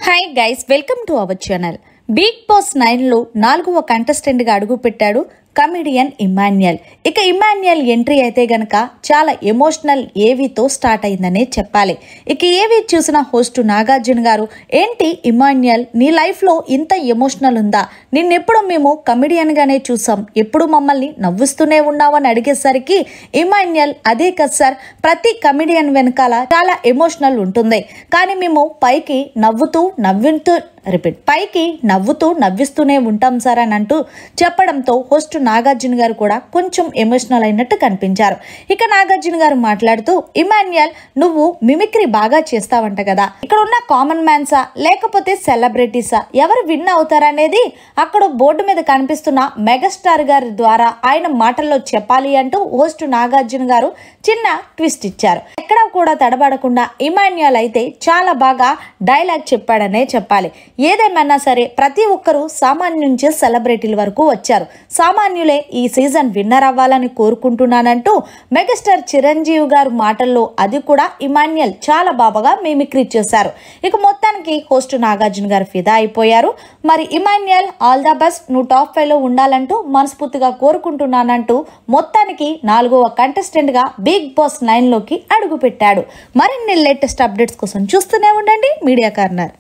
Hi guys, welcome to our channel. Bigg Boss 9 లో 4వ contestant గా అడుగు పెట్టాడు కమిడియన్ ఇమాన్యుయల్. ఇక ఇమాన్యుయల్ ఎంట్రీ అయితే గనక చాలా ఎమోషనల్ ఏవీతో స్టార్ట్ అయిందనే చెప్పాలి. ఇక ఏవి చూసిన హోస్ట్ నాగార్జున గారు, ఏంటి ఇమాన్యుయల్, నీ లైఫ్ లో ఇంత ఎమోషనల్ ఉందా? నిన్నెప్పుడు మేము కమిడియన్ గానే చూసాం, ఎప్పుడు మమ్మల్ని నవ్విస్తూనే ఉన్నావు అని అడిగేసరికి ఇమాన్యుయల్, అదే కదా సార్, ప్రతి కమిడియన్ వెనకాల చాలా ఎమోషనల్ ఉంటుంది, కానీ మేము పైకి నవ్వుతూ నవ్విస్తూనే ఉంటాం సార్ అని అంటూ చెప్పడంతో హోస్ట్ నాగార్జున గారు కూడా కొంచెం ఎమోషనల్ అయినట్టు కనిపించారు. ఇక నాగార్జున గారు మాట్లాడుతూ, ఇమాన్యుయల్, నువ్వు మిమిక్రీ బాగా చేస్తావంట కదా, ఇక్కడ ఉన్న కామన్ మ్యాన్సా లేకపోతే సెలబ్రిటీసా, ఎవరు విన్ అవుతారనేది అక్కడ బోర్డు మీద కనిపిస్తున్న మెగాస్టార్ గారి ద్వారా ఆయన మాటల్లో చెప్పాలి అంటూ హోస్ట్ నాగార్జున గారు చిన్న ట్విస్ట్ ఇచ్చారు. ఎక్కడా కూడా తడబడకుండా ఇమాన్యుయల్ అయితే చాలా బాగా డైలాగ్ చెప్పాడనే చెప్పాలి. ఏదేమన్నా సరే ప్రతి ఒక్కరూ సామాన్య నుంచి సెలబ్రిటీల వరకు వచ్చారు, సామాన్యులే ఈ సీజన్ విన్నర్ అవ్వాలని కోరుకుంటున్నానంటూ మెగాస్టార్ చిరంజీవి గారు మాటల్లో అది కూడా ఇమాన్యుయల్ చాలా బాగా మిమిక్రీ చేశారు. ఇక మొత్తానికి హోస్ట్ నాగార్జున గారు ఫిదా అయిపోయారు. మరి ఇమాన్యుయల్, ఆల్ ద బెస్ట్, నువ్వు టాప్ 5 లో ఉండాలంటూ మనస్ఫూర్తిగా కోరుకుంటున్నానంటూ మొత్తానికి 4వ కంటెస్టెంట్ గా బిగ్ బాస్ 9 లోకి అడుగు పెట్టాడు. మరిన్ని లేటెస్ట్ అప్డేట్స్ కోసం చూస్తూనే ఉండండి మీడియా కార్నర్.